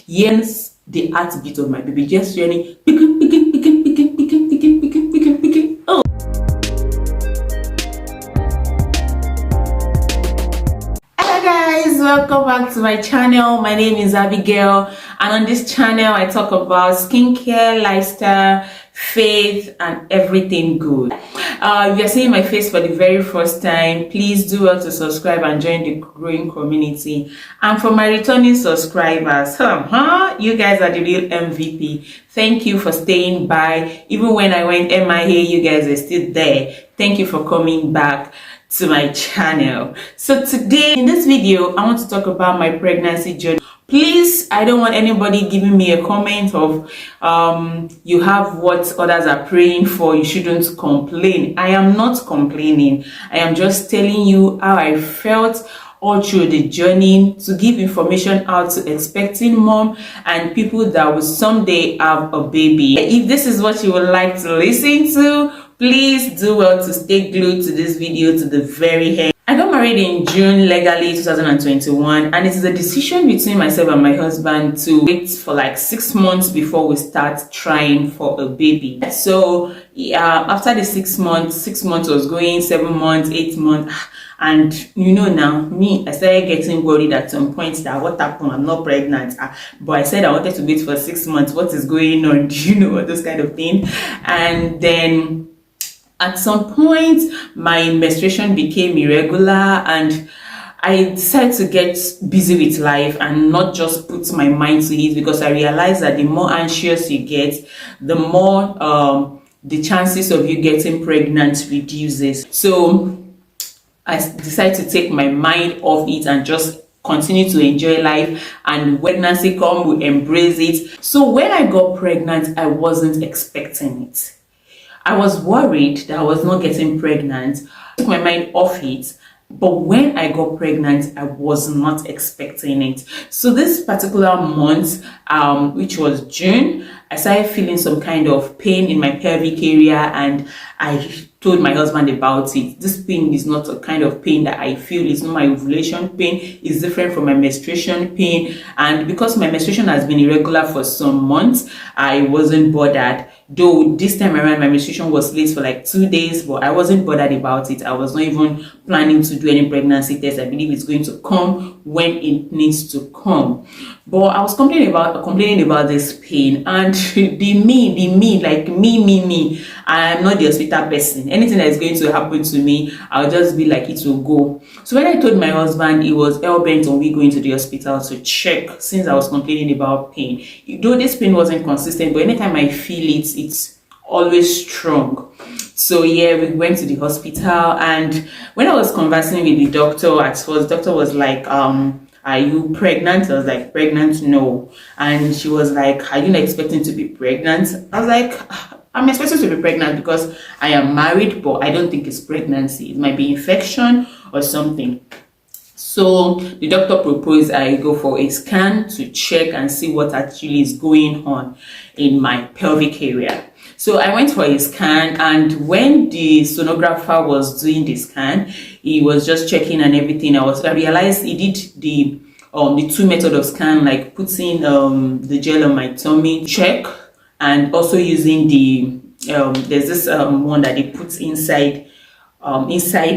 hears the heartbeat of my baby just hearing picking, picking, picking, picking, picking, picking, picking, picking, picking. Oh. Hello guys, welcome back to my channel. My name is Abigail, and on this channel I talk about skincare, lifestyle, faith, and everything good. If you're seeing my face for the very first time, please do well to subscribe and join the growing community. And for my returning subscribers, you guys are the real MVP. Thank you for staying by. Even when I went MIA, you guys are still there. Thank you for coming back to my channel. So today in this video, I want to talk about my pregnancy journey. Please, I don't want anybody giving me a comment of you have what others are praying for, you shouldn't complain. I am not complaining. I am just telling you how I felt all through the journey, to give information out to expecting mom and people that will someday have a baby. If this is what you would like to listen to, please do well to stay glued to this video to the very end. I got married in June legally 2021, and it is a decision between myself and my husband to wait for like 6 months before we start trying for a baby. So after the 6 months was going, 7 months, 8 months, and you know now me, I started getting worried at some point that what happened, I'm not pregnant. But I said I wanted to wait for 6 months. What is going on? Do you know, those kind of thing? And then at some point, my menstruation became irregular, and I decided to get busy with life and not just put my mind to it, because I realized that the more anxious you get, the more the chances of you getting pregnant reduces. So I decided to take my mind off it and just continue to enjoy life, and when pregnancy come, we embrace it. So when I got pregnant, I wasn't expecting it. I was worried that I was not getting pregnant. I took my mind off it. But when I got pregnant, I was not expecting it. So this particular month, which was June, I started feeling some kind of pain in my pelvic area, and I told my husband about it. This pain is not a kind of pain that I feel. It's not my ovulation pain. It's different from my menstruation pain. And because my menstruation has been irregular for some months, I wasn't bothered. Though this time around my menstruation was late for like 2 days, but I wasn't bothered about it. I was not even planning to do any pregnancy test. I believe it's going to come when it needs to come. But I was complaining about this pain, and the me. I am not the hospital person. Anything that is going to happen to me, I'll just be like, it will go. So when I told my husband, he was hell-bent on me going to the hospital to check, since I was complaining about pain. Though this pain wasn't consistent, but anytime I feel it, it's always strong. So yeah, we went to the hospital, and when I was conversing with the doctor, at first, the doctor was like, are you pregnant? I was like, pregnant? No. And she was like, are you not expecting to be pregnant? I was like, I'm expecting to be pregnant because I am married, but I don't think it's pregnancy. It might be infection or something. So the doctor proposed I go for a scan to check and see what actually is going on in my pelvic area. So I went for a scan, and when the sonographer was doing the scan, he was just checking and everything. I realized he did the 2 method of scan, like putting the gel on my tummy, check, and also using the there's this one that they put inside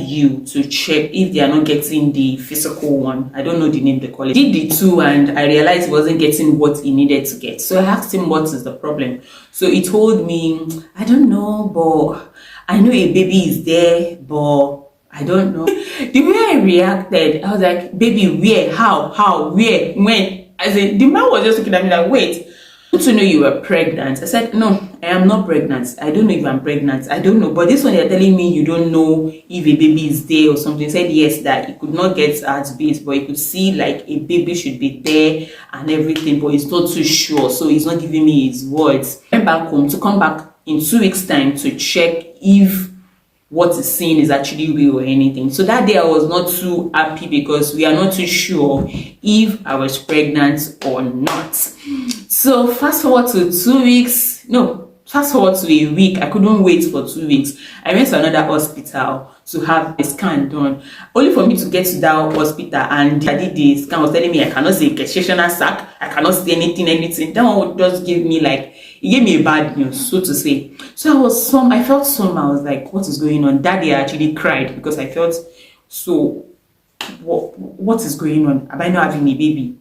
you to check if they are not getting the physical one. I don't know the name they call it. Did the 2, and I realized he wasn't getting what he needed to get. So I asked him what is the problem. So he told me, I don't know, but I know a baby is there, but I don't know. The way I reacted, I was like, baby, where, how, where, when? As in, the man was just looking at me like, wait, to know you were pregnant. I said, no, I am not pregnant. I don't know if I'm pregnant. I don't know. But this one, you're telling me you don't know if a baby is there or something. He said yes, that he could not get heartbeat, but he could see like a baby should be there and everything, but he's not too sure. So he's not giving me his words. I went back home to come back in 2 weeks' time to check if what is seen is actually real or anything. So that day I was not too happy, because we are not too sure if I was pregnant or not. So fast forward to 2 weeks, no, fast forward to a week, I couldn't wait for 2 weeks. I went to another hospital to have a scan done, only for me to get to that hospital, and I did the scan was telling me I cannot see a gestational sac, I cannot see anything. That one would just give me like, it gave me a bad news, so to say. So I felt some, I was like, what is going on? That day I actually cried because I felt so, what is going on? Am I not having a baby?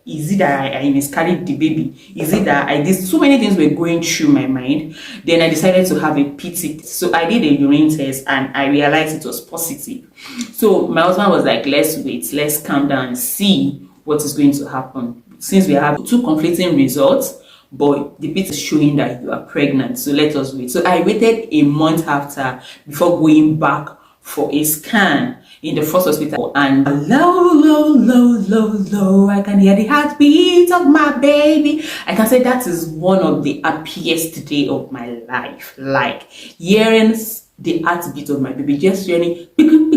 Is it that I miscarried the baby? Is it that I did? So many things were going through my mind. Then I decided to have a PT. So I did a urine test and I realized it was positive. So my husband was like, let's wait, let's calm down and see what is going to happen. Since we have two conflicting results, but the PT is showing that you are pregnant, so let us wait. So I waited a month after before going back for a scan in the first hospital, and low, I can hear the heartbeat of my baby. I can say that is one of the happiest day of my life. Like hearing the heartbeat of my baby, just hearing picking.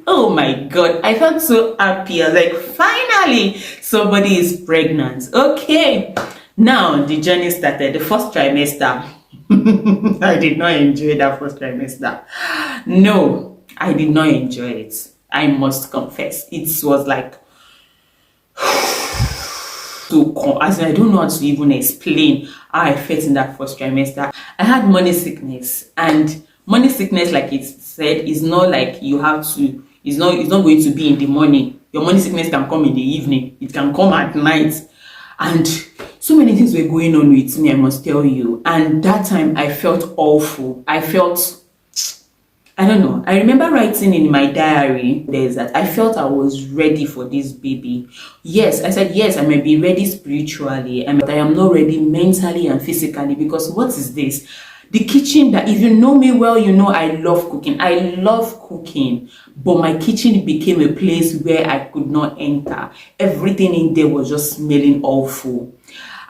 Oh my God, I felt so happy. I was like, finally, somebody is pregnant. Okay, now the journey started. The first trimester. I did not enjoy that first trimester. No, I did not enjoy it. I must confess. It was like as I don't know how to even explain how I felt in that first trimester. I had morning sickness, and morning sickness, like it said, is not like you have to. It's not going to be in the morning. Your morning sickness can come in the evening. It can come at night, and so many things were going on with me, I must tell you. And that time I felt awful. I don't know. I remember writing in my diary there's that I felt I was ready for this baby. Yes, I said, yes, I might be ready spiritually, but I am not ready mentally and physically, because what is this? The kitchen, that if you know me well, you know I love cooking. I love cooking, but my kitchen became a place where I could not enter. Everything in there was just smelling awful.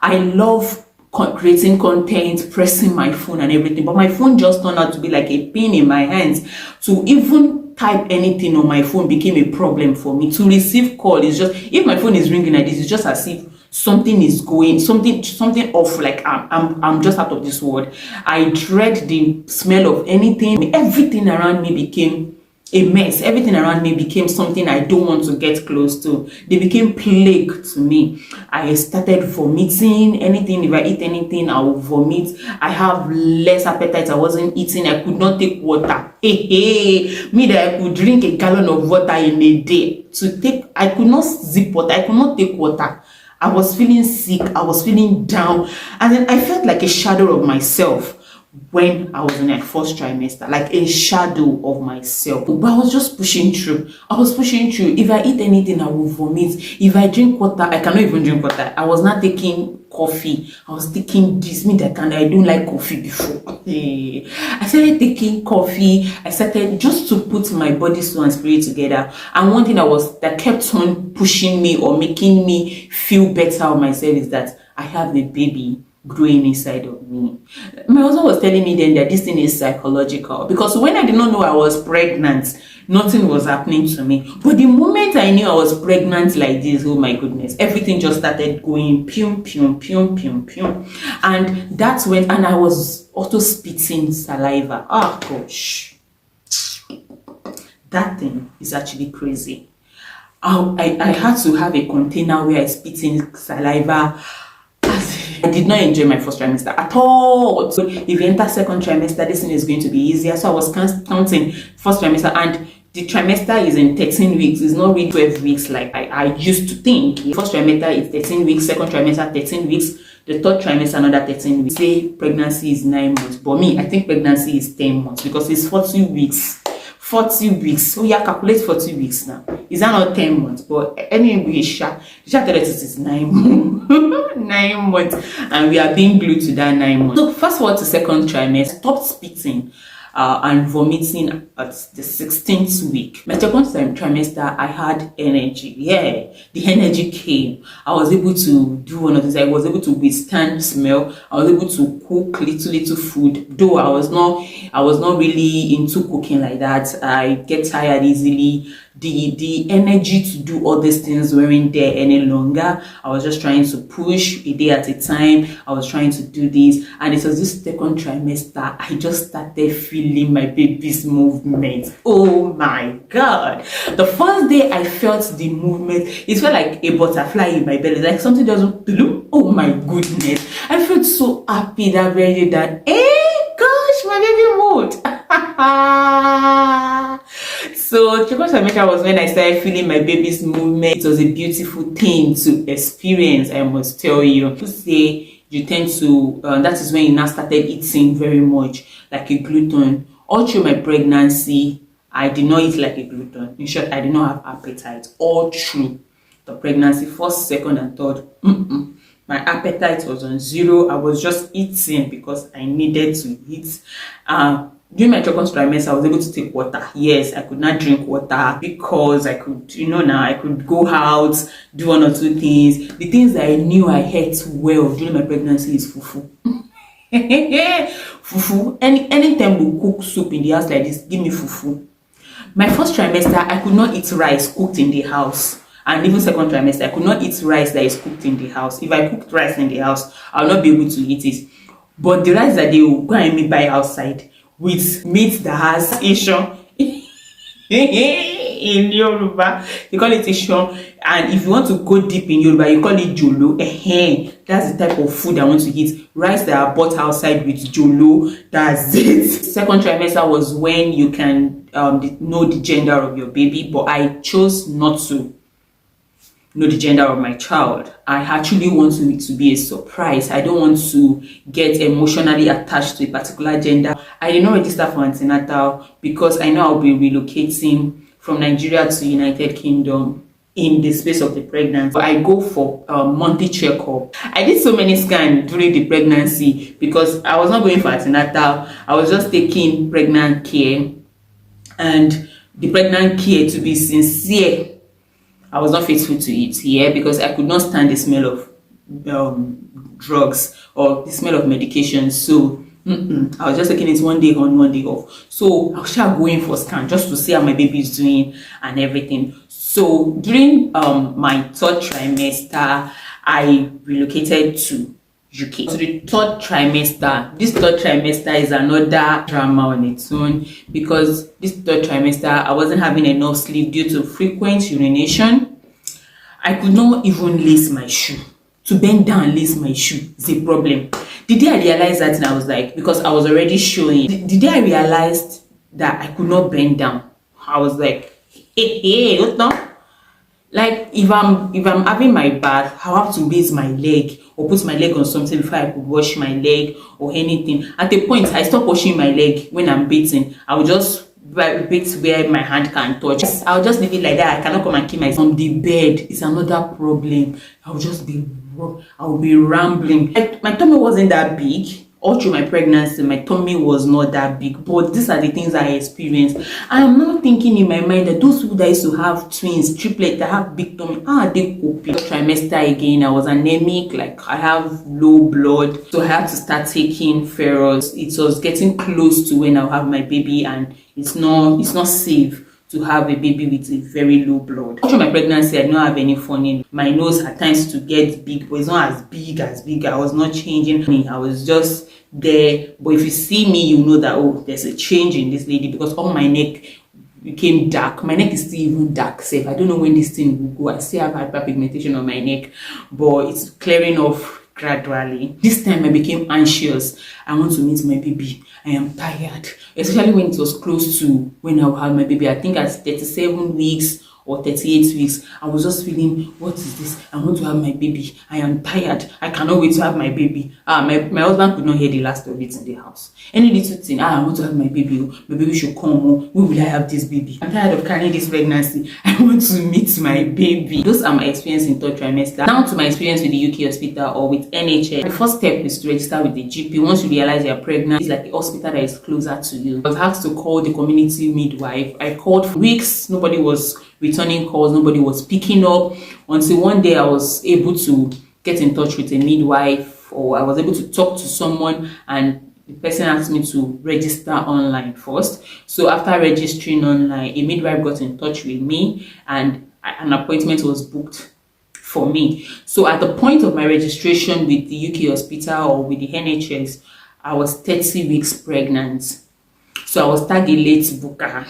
I love creating content, pressing my phone and everything, but my phone just turned out to be like a pain in my hands. To even type anything on my phone became a problem for me. To receive call is just, if my phone is ringing like this, it's just as if something is going, something off, like I'm just out of this world. I dread the smell of anything. Everything around me became a mess. Everything around me became something I don't want to get close to. They became plague to me. I started vomiting. Anything, if I eat anything, I will vomit. I have less appetite. I wasn't eating. I could not take water. Me that I could drink a gallon of water in a day. I could not sip water. I could not take water. I was feeling sick. I was feeling down. And then I felt like a shadow of myself when I was in that first trimester, like a shadow of myself. But I was just pushing through. If I eat anything, I will vomit. If I drink water, I cannot even drink water. I was not taking coffee. I was taking this. I don't like coffee before. I started taking coffee. I started just to put my body, soul, and spirit together. And one thing that kept on pushing me or making me feel better of myself is that I have a baby growing inside of me. My husband was telling me then that this thing is psychological, because when I did not know I was pregnant, nothing was happening to me. But the moment I knew I was pregnant like this, oh my goodness, everything just started going pium, pium, pium, pium, pium. And that's when, and I was also spitting saliva. Oh gosh, that thing is actually crazy. I had to have a container where I spit in saliva. I did not enjoy my first trimester at all. So if you enter second trimester, this thing is going to be easier. So I was counting first trimester, and the trimester is in 13 weeks. It's not really 12 weeks like I used to think. First trimester is 13 weeks, second trimester 13 weeks, the third trimester another 13 weeks. Say pregnancy is 9 months, but me, I think pregnancy is 10 months because it's 40 weeks. 40 weeks. Oh yeah, calculate 40 weeks now. Is that not 10 months? But anyway, the is 9 months. 9 months. And we are being glued to that 9 months. So fast forward to second trimester, stopped spitting and vomiting at the 16th week. My second trimester, I had energy. Yeah, the energy came. I was able to do one of these. I was able to withstand smell. I was able to cook little food. Though I was not really into cooking like that. I get tired easily. the energy to do all these things weren't there any longer. I was just trying to push a day at a time. I was trying to do this, and it was this second trimester I just started feeling my baby's movement. Oh my god, the first day I felt the movement, it felt like a butterfly in my belly, like something doesn't do. Oh my goodness, I felt so happy that very day that gosh, my baby moved. So second trimester was when I started feeling my baby's movement. It was a beautiful thing to experience, I must tell you. To say you tend to that is when you now started eating very much like a glutton. All through my pregnancy, I did not eat like a glutton. In short, I did not have appetite all through the pregnancy, first, second, and third. My appetite was on zero. I was just eating because I needed to eat. During my second trimester, I was able to take water. Yes, I could not drink water because I could, now I could go out, do one or two things. The things that I knew I ate well during my pregnancy is fufu. Fufu. Anytime we cook soup in the house like this, give me fufu. My first trimester, I could not eat rice cooked in the house. And even second trimester, I could not eat rice that is cooked in the house. If I cooked rice in the house, I will not be able to eat it. But the rice that they will go and me buy outside with meat that has ishon in Yoruba, you call it ishon. And if you want to go deep in Yoruba, you call it jolo. That's the type of food I want to eat. Rice that are bought outside with jolo. That's it. Second trimester was when you can know the gender of your baby, but I chose not to know the gender of my child. I actually want it to be a surprise. I don't want to get emotionally attached to a particular gender. I did not register for antenatal because I know I'll be relocating from Nigeria to United Kingdom in the space of the pregnancy. I go for a monthly checkup. I did so many scans during the pregnancy because I was not going for antenatal. I was just taking pregnant care, and the pregnant care, to be sincere, I was not faithful to it because I could not stand the smell of drugs or the smell of medication. So I was just taking it one day on, one day off. So I was just going for scan just to see how my baby is doing and everything. So during my third trimester, I relocated to UK. So the third trimester, this third trimester is another drama on its own because this third trimester, I wasn't having enough sleep due to frequent urination. I could not even lace my shoe. To bend down and lace my shoe is a problem. The day I realized that, and I was like, because I was already showing, the day I realized that I could not bend down, I was like, hey, what now? Like if I'm having my bath, I have to raise my leg or put my leg on something before I could wash my leg or anything. At the point I stopped washing my leg when I'm bathing. I will just bath where my hand can touch. I'll just leave it like that. I cannot come and keep myself on the bed. It's another problem. I'll be rambling. Like, my tummy wasn't that big. All through my pregnancy, my tummy was not that big, but these are the things I experienced. I am now thinking in my mind that those people that used to have twins, triplets, that have big tummy, they coping. Trimester again, I was anemic, like I have low blood, so I had to start taking ferrous. It was getting close to when I'll have my baby, and it's not safe to have a baby with a very low blood. After my pregnancy, I did not have any funny. My nose at times to get big, but it's not as big. I was not changing. I was just there. But if you see me, you know that, oh, there's a change in this lady, because all my neck became dark. My neck is still even dark safe. I don't know when this thing will go. I still have hyperpigmentation on my neck, but it's clearing off gradually. This time I became anxious. I want to meet my baby. I am tired, especially when it was close to when I had my baby. I think at 37 weeks or 38 weeks, I was just feeling, what is this? I want to have my baby. I am tired. I cannot wait to have my baby. My husband could not hear the last of it in the house. Any little thing, I want to have my baby. My baby should come. When will I have this baby? I'm tired of carrying this pregnancy. I want to meet my baby. Those are my experience in third trimester. Now to my experience with the UK hospital or with NHS. The first step is to register with the GP. Once you realize you're pregnant, it's like the hospital that is closer to you. I was asked to call the community midwife. I called for weeks. Nobody was returning calls, nobody was picking up, until one day I was able to get in touch with a midwife, or I was able to talk to someone, and the person asked me to register online first. So after registering online, a midwife got in touch with me and an appointment was booked for me. So at the point of my registration with the UK hospital or with the NHS, I was 30 weeks pregnant. So I was tagged a late booker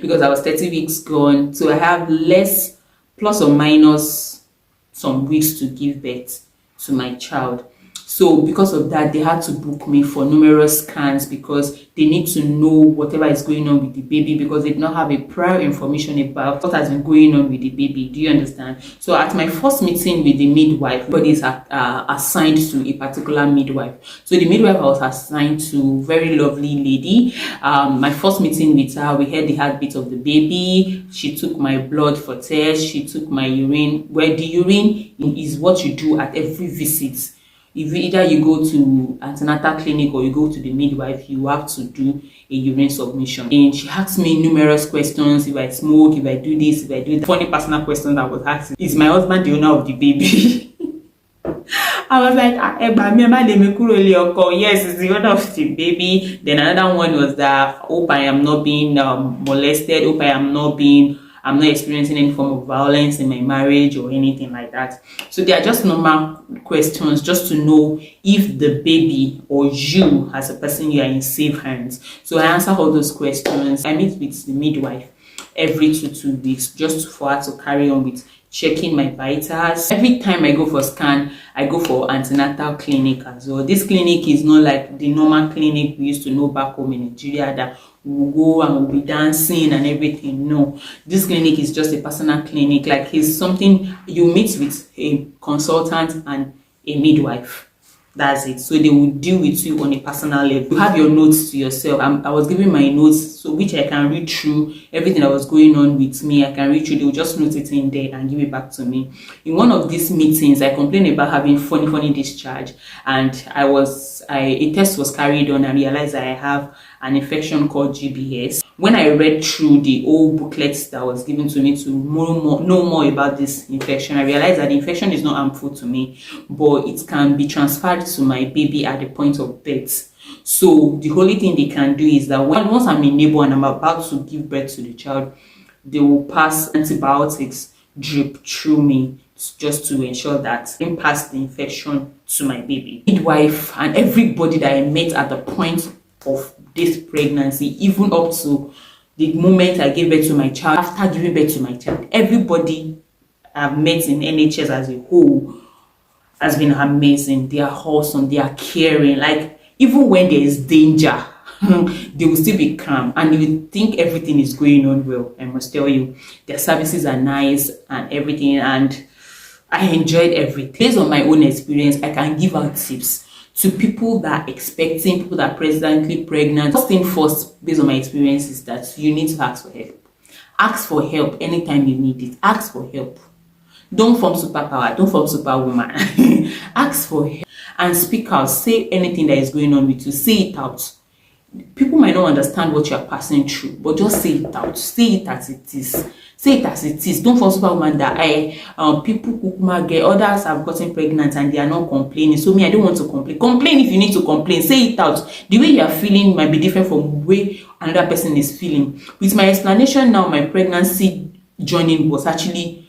because I was 30 weeks gone. So I have less, plus or minus some weeks to give birth to my child. So because of that, they had to book me for numerous scans because they need to know whatever is going on with the baby, because they did not have a prior information about what has been going on with the baby. Do you understand? So at my first meeting with the midwife, everybody is assigned to a particular midwife. So the midwife I was assigned to, very lovely lady. My first meeting with her, we heard the heartbeat of the baby. She took my blood for tests. She took my urine. Where the urine is what you do at every visit. If either you go to antenatal clinic or you go to the midwife, you have to do a urine submission. And she asked me numerous questions: if I smoke, if I do this, if I do that. Funny personal questions I was asking: is my husband the owner of the baby? I was like, yes, it's the owner of the baby. Then another one was that, hope I am not being molested, hope I'm not experiencing any form of violence in my marriage or anything like that. So they are just normal questions, just to know if the baby or you as a person, you are in safe hands. So I answer all those questions. I meet with the midwife every 2 weeks just for her to carry on with checking my vitals. Every time I go for scan, I go for antenatal clinic as well. This clinic is not like the normal clinic we used to know back home in Nigeria, that we'll go and we'll be dancing and everything. No, this clinic is just a personal clinic. Like, it's something you meet with a consultant and a midwife. That's it. So they will deal with you on a personal level. You have your notes to yourself. I was giving my notes, so which I can read through everything that was going on with me. I can read through. They will just note it in there and give it back to me. In one of these meetings, I complained about having funny discharge, and a test was carried on and realized I have an infection called GBS. When I read through the old booklets that was given to me to know more about this infection, I realized that the infection is not harmful to me, but it can be transferred to my baby at the point of birth. So the only thing they can do is that once I'm in labor and I'm about to give birth to the child, they will pass antibiotics drip through me just to ensure that I didn't pass the infection to my baby. Midwife and everybody that I met at the point of this pregnancy, even up to the moment I gave birth to my child, after giving birth to my child, everybody I've met in NHS as a whole has been amazing. They are awesome, they are caring. Like, even when there is danger, they will still be calm and you will think everything is going on well. I must tell you, their services are nice and everything, and I enjoyed everything. Based on my own experience, I can give out tips to people that are expecting, people that are presently pregnant. First thing first, based on my experience, is that you need to ask for help. Ask for help anytime you need it. Ask for help. Don't form superpower. Don't form superwoman. Ask for help and speak out. Say anything that is going on with you. Say it out. People might not understand what you are passing through, but just say it out. Say it as it is. Say it as it is. Don't form superwoman that people who get, others have gotten pregnant and they are not complaining. So me, I don't want to complain. Complain if you need to complain. Say it out. The way you are feeling might be different from the way another person is feeling. With my explanation now, my pregnancy journey was actually,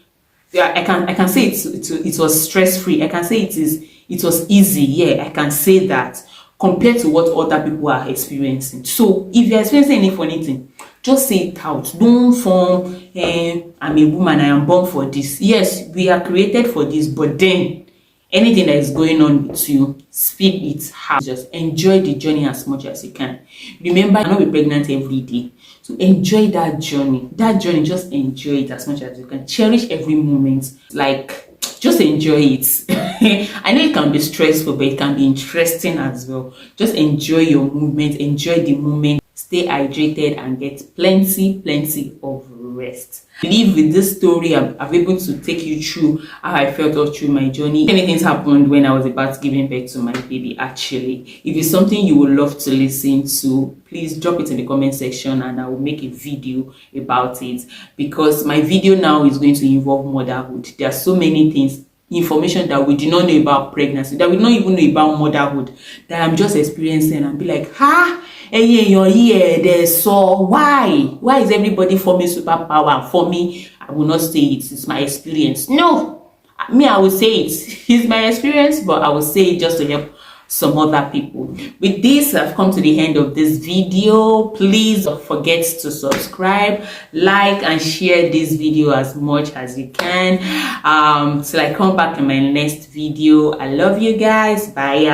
I can say it was stress free. I can say it was easy. Yeah, I can say that, compared to what other people are experiencing. So if you're experiencing any funny thing, just say it out. Don't form, I'm a woman, I am born for this. Yes, we are created for this, but then anything that is going on with you, speak it out. Just enjoy the journey as much as you can. Remember, you're not be pregnant every day. So enjoy that journey. That journey, just enjoy it as much as you can. Cherish every moment. Like, just enjoy it. I know it can be stressful, but it can be interesting as well. Just enjoy your movement, enjoy the moment, stay hydrated, and get plenty of rest. I believe with this story, I'm able to take you through how I felt all through my journey. Many things happened when I was about giving birth to my baby, actually. If it's something you would love to listen to, please drop it in the comment section and I will make a video about it, because my video now is going to involve motherhood. There are so many things information that we do not know about pregnancy, that we don't even know about motherhood, that I'm just experiencing, and be like, hey, you're here, there's so why is everybody forming superpower? For me, I will not say it's my experience. No, me, I will say it's my experience, but I will say it just to help some other people. With this, I've come to the end of this video. Please don't forget to subscribe, like, and share this video as much as you can. Till I come back in my next video. I love you guys. Bye.